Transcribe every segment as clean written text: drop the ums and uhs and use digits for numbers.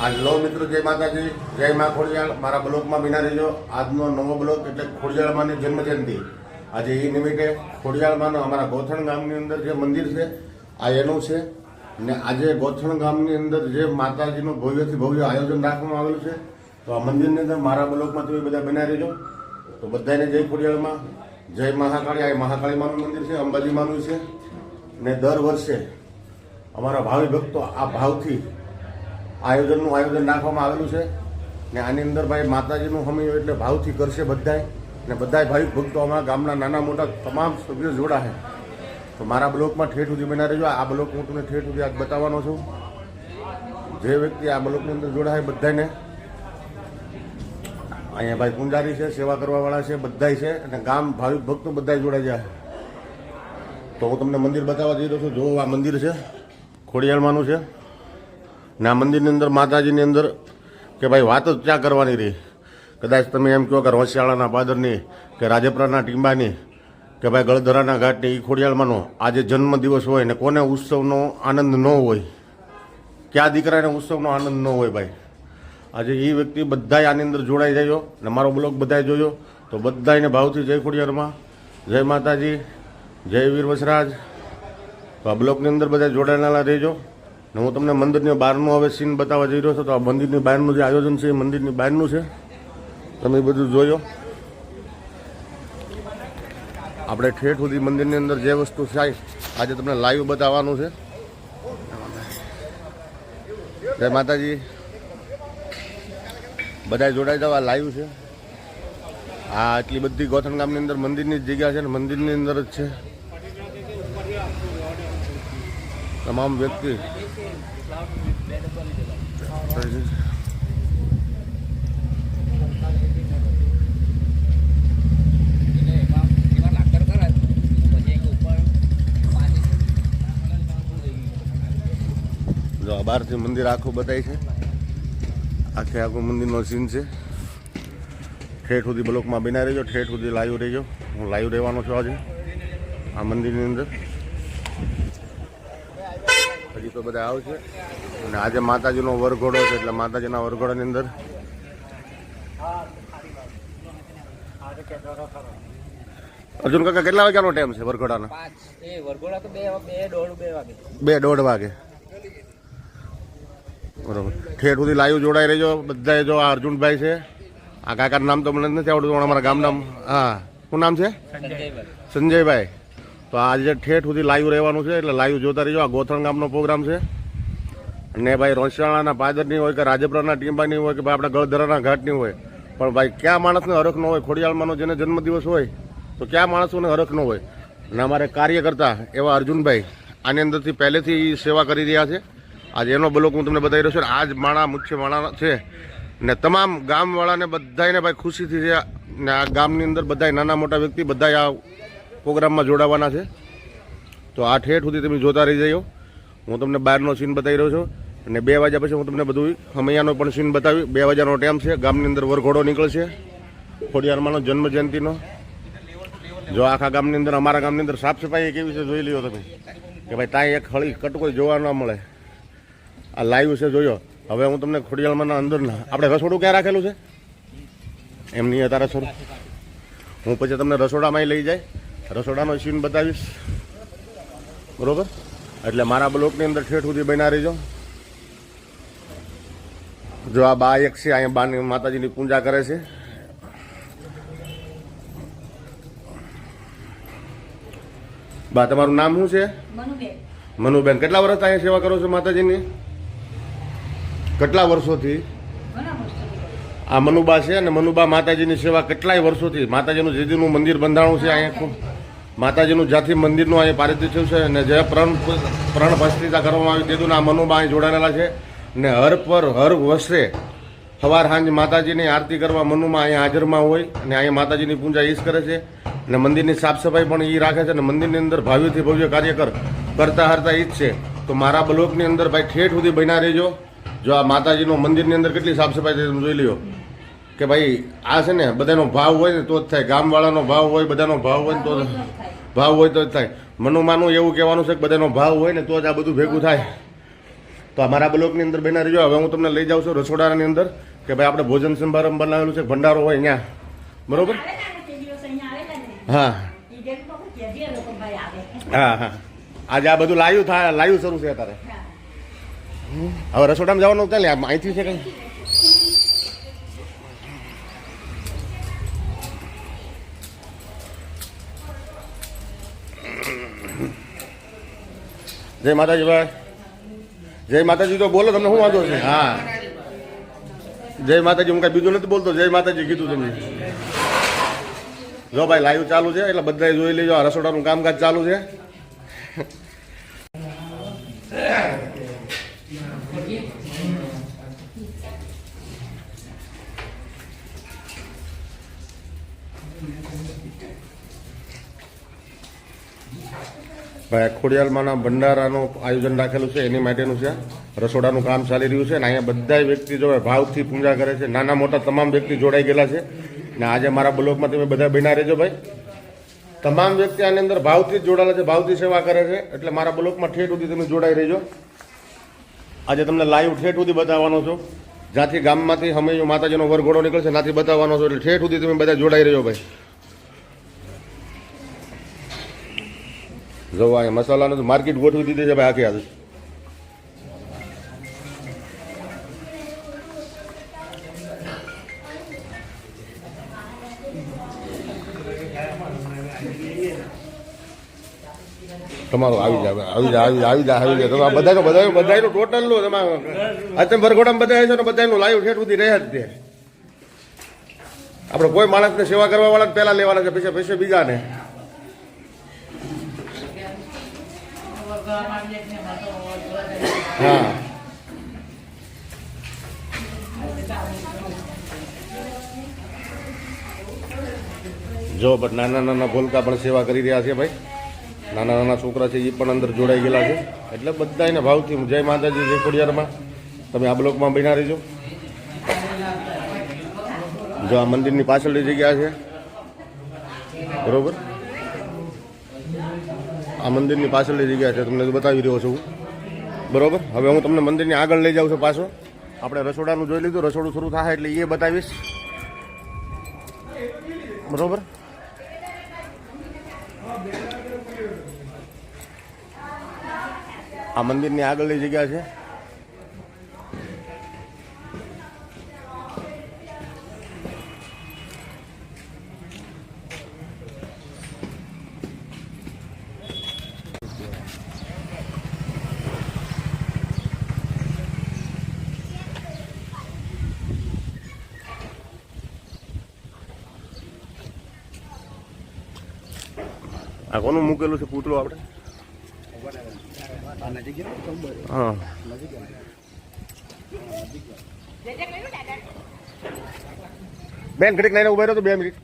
Hello મિત્રો, જય માતાજી, જય મા ખોડિયાળ. મારા બ્લોગમાં બિના રહેજો. આજનો નવો બ્લોગ એટલે ખોડિયાળમાની જન્મજયંતિ. આજે એ નિમિત્તે ખોડિયાળમાનું અમારા ગોથણ ગામની અંદર જે મંદિર છે આ એનું છે. ને આજે ગોથણ ગામની અંદર જે માતાજીનું ભવ્યથી ભવ્ય આયોજન રાખવામાં આવેલું છે. તો આ મંદિરની અંદર મારા બ્લોગમાં તમે બધા બના રહેજો. તો બધાને જય ખોડિયાળમાં, જય મહાકાળી. આ મહાકાળી માનું મંદિર છે, અંબાજી માનું છે. ને દર વર્ષે અમારા ભાવિ ભક્તો આ ભાવથી આયોજનનું આયોજન રાખવામાં આવેલું છે. ને આની અંદર ભાઈ માતાજીનું હમીઓ એટલે ભાવથી કરશે બધાય. ને બધાય ભાવિક ભક્તો અમારા ગામના નાના મોટા તમામ સભ્યો જોડાશે. તો મારા બ્લોકમાં ઠેઠ સુધી બના રહેજો. આ બ્લોક હું તમને ઠેઠ સુધી આજ બતાવવાનો છું. જે વ્યક્તિ આ બ્લોકની અંદર જોડાય બધાને અહીંયા ભાઈ પૂંજારી છે, સેવા કરવાવાળા છે, બધાય છે. અને ગામ ભાવિક ભક્તો બધાય જોડાઈ જાય. તો હું તમને મંદિર બતાવવા જઈ રહ્યો છું. જો આ મંદિર છે, ખોડિયાળમાનું છે. ને આ મંદિરની અંદર માતાજીની અંદર કે ભાઈ વાત જ ક્યાં કરવાની રહી. કદાચ તમે એમ કહો કે રોસિયાળાના પાદરની કે રાજપરાના ટીંબાની કે ભાઈ ગળધરાના ઘાટની એ ખોડિયાળમાનો આજે જન્મદિવસ હોય ને કોને ઉત્સવનો આનંદ ન હોય? ક્યાં દીકરાને ઉત્સવનો આનંદ ન હોય ભાઈ? આજે એ વ્યક્તિ બધાય આની અંદર જોડાઈ જાય. ને મારો બ્લોગ બધાય જોયો તો બધાને ભાવથી જય ખોડિયાળમાં, જય માતાજી, જય વીર વસરાજ. તો આ બ્લોગની અંદર બધા જોડાયેલા રહેજો. ને હું તમને મંદિરની બહારનું હવે સીન બતાવવા જઈ રહ્યો છું. તો આ મંદિરની બહારનું જે આયોજન છે એ મંદિરની બહારનું છે. તમે બધું જોયો. આપણે ઠેઠ સુધી મંદિરની અંદર જે વસ્તુ થાય આજે તમને લાઈવ બતાવવાનું છે. જય માતાજી, બધા જોડાઈ જાવ. આ લાઈવ છે. આ આટલી બધી ગોથણ ગામની અંદર મંદિરની જ જગ્યા છે ને મંદિરની અંદર જ છે. તમામ વ્યક્તિ જો બહારથી મંદિર આખું બતાય છે. આખું મંદિરનો સીન છે. ઠેઠ સુધી બ્લોકમાં બના રહેજો. ઠેઠ સુધી લાઈવ રહેજો. હું લાઈવ રહેવાનો છું આજે આ મંદિરની અંદર. હજી તો બધા આવશે. અને આજે માતાજીનો વરઘોડો છે એટલે માતાજીના વરઘોડાની અંદર અર્જુન કાકા કેટલા વાગ્યાનો ટાઈમ છે વરઘોડાનો? 2:30 વાગે. બરોબર. ઠેઠ સુધી લાઈવ જોડાઈ રહેજો બધાએ. જો આ અર્જુનભાઈ છે. આ કાકાનું નામ તો મને નથી આવડતું પણ અમારા ગામના. હા, શું નામ છે? સંજયભાઈ. તો આજે ઠેઠ સુધી લાઈવ રહેવાનું છે એટલે લાઈવ જોતા રહીજો. આ ગોથણ ગામનો પ્રોગ્રામ છે. અને ભાઈ રોસિયાળાના પાદરની હોય કે રાજપરાના ટીંબાની હોય કે ભાઈ આપણા ગળધરાના ઘાટની હોય, પણ ભાઈ ક્યાં માણસને હરખ ન હોય? ખોડિયાળમાનો જેને જન્મદિવસ હોય તો ક્યાં માણસોને હરખ ન હોય? અને અમારે કાર્યકર્તા એવા અર્જુનભાઈ આની અંદરથી પહેલેથી સેવા કરી રહ્યા છે. આજે એનો બ્લોક હું તમને બતાવી રહ્યો છું. આ જ માણા મુખ્ય માણા છે. ને તમામ ગામવાળાને બધાને ભાઈ ખુશીથી છે. ને આ ગામની અંદર બધા નાના મોટા વ્યક્તિ બધા આ પ્રોગ્રામમાં જોડાવાના છે. તો આ ઠેઠ સુધી તમે જોતા રહી જજો. હું તમને બહારનો સીન બતાવી રહ્યો છું. અને 2 વાગ્યા પછી હું તમને બધું હમૈયાનો પણ સીન બતાવી. 2 વાગ્યાનો ટાઈમ છે. ગામની અંદર વરઘોડો નીકળશે ખોડિયાળમાનો જન્મજયંતિનો. જો આખા ગામની અંદર અમારા ગામની અંદર સાફ સફાઈ કેવી છે જોઈ લ્યો તમે કે ભાઈ ત્યાં એક હળી કટકો જોવા ન મળે. આ લાઈવ છે, જોયો. હવે હું તમને ખોડિયાળમાના અંદરના આપણે રસોડું ક્યાં રાખેલું છે એમ નહીં હતા રસોડું. હું પછી તમને રસોડામાં લઈ જાય રસોડાનો સીન બતાવીશ. બરોબર. એટલે મારા બ્લોકની અંદર ઠેઠ સુધી બના રહીજો. જો આ બા એક છે અહીંયા બાની માતાજીની પૂજા કરે છે. બા તમારું નામ શું છે? મનુબેન. કેટલા વર્ષ અહીંયા સેવા કરો છો માતાજીની? કેટલા વર્ષોથી? આ મનુબા છે. અને મનુબા માતાજીની સેવા કેટલાય વર્ષોથી માતાજીનું જેદીનું મંદિર બંધાણું છે અહીંયા. ખૂબ માતાજીનું જ્યાંથી મંદિરનું અહીંયા પારિતોષિક છે અને જે પ્રણ પ્રતિષ્ઠા કરવામાં આવી તેનું આ મનુબા અહીં જોડાયેલા છે. ને હર વર્ષે સવાર સાંજ માતાજીની આરતી કરવા મનુમાં અહીંયા હાજરમાં હોય. અને અહીંયા માતાજીની પૂજા ઈજ કરે છે. અને મંદિરની સાફ સફાઈ પણ એ રાખે છે. અને મંદિરની અંદર ભાવ્યથી ભવ્ય કાર્ય કરતા હરતા ઈજ છે. તો મારા બ્લોકની અંદર ભાઈ ઠેઠ સુધી બના રહેજો. જો આ માતાજીનો મંદિરની અંદર કેટલી સાફ સફાઈ થાય તમે જોઈ લ્યો કે ભાઈ આ છે ને બધાનો ભાવ હોય ને તો જ થાય. ગામવાળાનો ભાવ હોય, બધાનો ભાવ હોય ને તો ભાવ હોય તો જ થાય. મનુમાનું એવું કહેવાનું છે કે બધાનો ભાવ હોય ને તો જ આ બધું ભેગું થાય. તો અમારા બ્લોકની અંદર બેના રહીજો. હવે હું તમને લઈ જાઉં છું રસોડાની અંદર કે ભાઈ આપણે ભોજન સમારંભ બનાવેલું છે, ભંડારો હોય અહીંયા, બરોબર? હા હા હા, આજે આ બધું લાઈવ શરૂ છે અત્યારે. હવે રસોડામાં જવાનું ચાલે, અહીંથી છે કઈ? જય માતાજી ભાઈ, જય માતાજી. તો બોલો, તમને શું વાંધો છે? હા, જય માતાજી. હું કઈ બીજું નથી બોલતો, જય માતાજી કીધું તમને. જો ભાઈ લાઈવ ચાલુ છે એટલે બધા જોઈ લેજો. આ રસોડાનું કામકાજ ચાલુ છે. ભાઈ ખોડિયાલમાંના ભંડારાનું આયોજન રાખેલું છે, એની માટેનું છે. રસોડાનું કામ ચાલી રહ્યું છે ને અહીંયા બધા વ્યક્તિ જો ભાવથી પૂજા કરે છે. નાના મોટા તમામ વ્યક્તિ જોડાઈ ગયેલા છે ને આજે મારા બ્લોકમાં તમે બધા બના રહેજો ભાઈ. તમામ વ્યક્તિ આની અંદર ભાવથી જ જોડાયેલા છે, ભાવથી સેવા કરે છે. એટલે મારા બ્લોકમાં ઠેઠ સુધી તમે જોડાઈ રહેજો. આજે તમને લાઈવ ઠેઠ સુધી બતાવવાનો છું. જ્યાંથી ગામમાંથી હમણાં માતાજીનો વરઘોડો નીકળશે ત્યાંથી બતાવવાનો છું. એટલે ઠેઠ સુધી તમે બધા જોડાઈ રહેજો ભાઈ. જો આ મસાલાનું માર્કેટ ગોઠવી દીધી છે ભાઈ આખી આજે. તમારું આવી જાય તમે બધાનું ટોટલ લો. તમે અત્યારે વરઘોડામાં બધા છે ને બધાનું લાઈવ ઠેઠ સુધી રહ્યા જ તે. આપણે કોઈ માણસને સેવા કરવા વાળા પહેલા લેવાના છે, પછી પૈસા બીજાને. હા, જો પણ નાના નાના ભોલકા પણ સેવા કરી રહ્યા છે ભાઈ. નાના નાના છોકરા છે એ પણ અંદર જોડાઈ ગયેલા છે. એટલે બધા એના ભાવથી જય માતાજી, જય ખોડિયારમાં. તમે આ બ્લોકમાં બના રહીજો. જો આ મંદિરની પાછળની જગ્યા છે, બરોબર? આ મંદિરની પાછળની જગ્યા છે, તમને બતાવી રહ્યો છું, બરોબર? હવે હું તમને મંદિરની આગળ લઈ જાઉં છું પાછો. આપણે રસોડાનું જોઈ લીધું, રસોડું શરૂ થાય એટલે એ બતાવીશ, બરોબર? આ મંદિરની આગળની જગ્યા છે. આ કોનું મૂકેલું છે પૂતળું આપણે? હા, બેન ઘડીક નાઈને ઉભા રહ્યો તો 2 મિનિટ.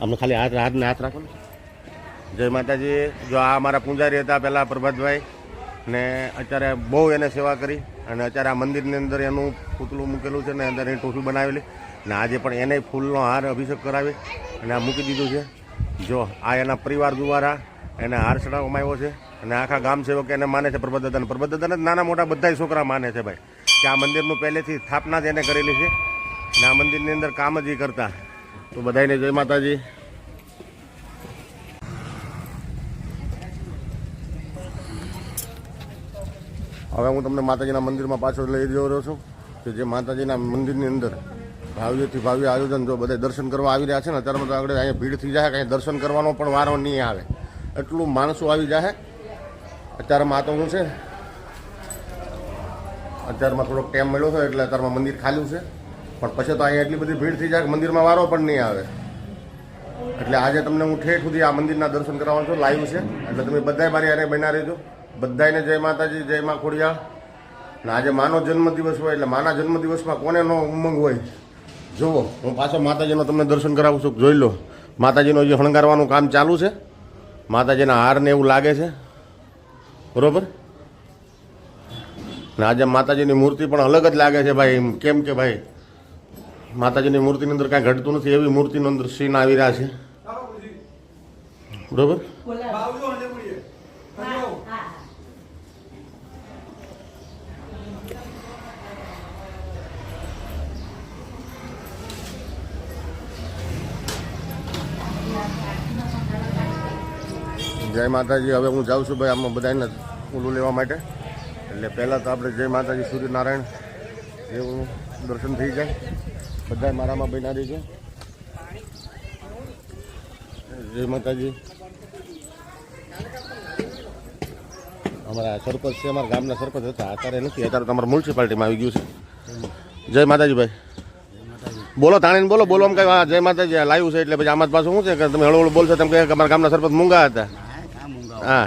અમને ખાલી હાથને હાથ રાખો ને. જય માતાજી. જો આ અમારા પૂજારી હતા પહેલાં પ્રભાતભાઈ, ને અત્યારે બહુ એને સેવા કરી અને અત્યારે આ મંદિરની અંદર એનું પૂતળું મૂકેલું છે ને અંદર એની ટોપી બનાવેલી ને આજે પણ એને ફૂલનો હાર અભિષેક કરાવી અને આ મૂકી દીધું છે. જો આ એના પરિવાર દ્વારા એને હાર ચડાવવામાં આવ્યો છે અને આખા ગામ સેવક એને માને છે પ્રભાતદાદાને. પ્રભાતદાદાને નાના મોટા બધા છોકરા માને છે ભાઈ કે આ મંદિરનું પહેલેથી સ્થાપના જ એને કરેલી છે ને આ મંદિરની અંદર કામ જ એ કરતા. તો બધાને જય માતાજી. હવે હું તમને માતાજીના મંદિરમાં પાછો લઈ જઈ રહ્યો છું કે જે માતાજીના મંદિરની અંદર ભાવ્યથી ભાવ્ય આયોજન. જો બધા દર્શન કરવા આવી રહ્યા છે ને અત્યારમાં તો આગળ અહીંયા ભીડ થઈ જાય, કાંઈ દર્શન કરવાનો પણ વારો નહીં આવે, એટલું માણસો આવી જાય. અત્યારમાં આ તો શું છે, અત્યારમાં થોડોક ટાઈમ મળ્યો છે એટલે અત્યારમાં મંદિર ખાલી છે, પણ પછી તો અહીંયા એટલી બધી ભીડ થઈ જાય કે મંદિરમાં વારો પણ નહીં આવે. એટલે આજે તમને હું ઠેઠ સુધી આ મંદિરના દર્શન કરાવવાનું છું, લાઈવ છે. એટલે તમે બધાય મારી હારે બના રહેજો. બધાને જય માતાજી, જય મા ખોડિયાર. ને આજે માનો જન્મદિવસ હોય એટલે માના જન્મદિવસમાં કોને નો ઉમંગ હોય. જુઓ, હું પાછો માતાજીનો તમને દર્શન કરાવું છું, જોઈ લો. માતાજીનો જે શણગારવાનું કામ ચાલુ છે, માતાજીના હારને એવું લાગે છે, બરોબર? ને આજે માતાજીની મૂર્તિ પણ અલગ જ લાગે છે ભાઈ. કેમ કે ભાઈ માતાજીની મૂર્તિની અંદર કાંઈ ઘટતું નથી એવી મૂર્તિનો અંદર સીન આવી રહ્યા છે, બરોબર? જય માતાજી. હવે હું જાઉં છું ભાઈ આમાં બધાને ઓલું લેવા માટે. એટલે પહેલાં તો આપણે જય માતાજી સૂર્યનારાયણ એવું દર્શન થઈ જાય. બધા મારામાં બન્યા રહી છે. જય માતાજી. અમારા સરપંચ છે, અમારા ગામના સરપંચ હતા, અત્યારે નથી, અત્યારે તમારા મ્યુનિસિપાલિટીમાં આવી ગયું છે. જય માતાજી ભાઈ. બોલો તાણીને બોલો, બોલો આમ કઈ જય માતાજી લાવ્યું છે એટલે પછી આમાં પાછું શું છે કે તમે હળવું બોલશો તેમ કે અમારા ગામના સરપંચ મૂંગા હતા. હા,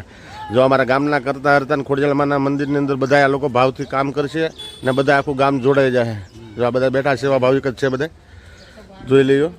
જો અમારા ગામના કરતા હરતા ખોડિયાલમાના મંદિરની અંદર બધા આ લોકો ભાવથી કામ કરશે ને બધા આખું ગામ જોડાઈ જાય. જો આ બધા બેઠા સેવા ભાવિક જ છે, બધા જોઈ લેજો.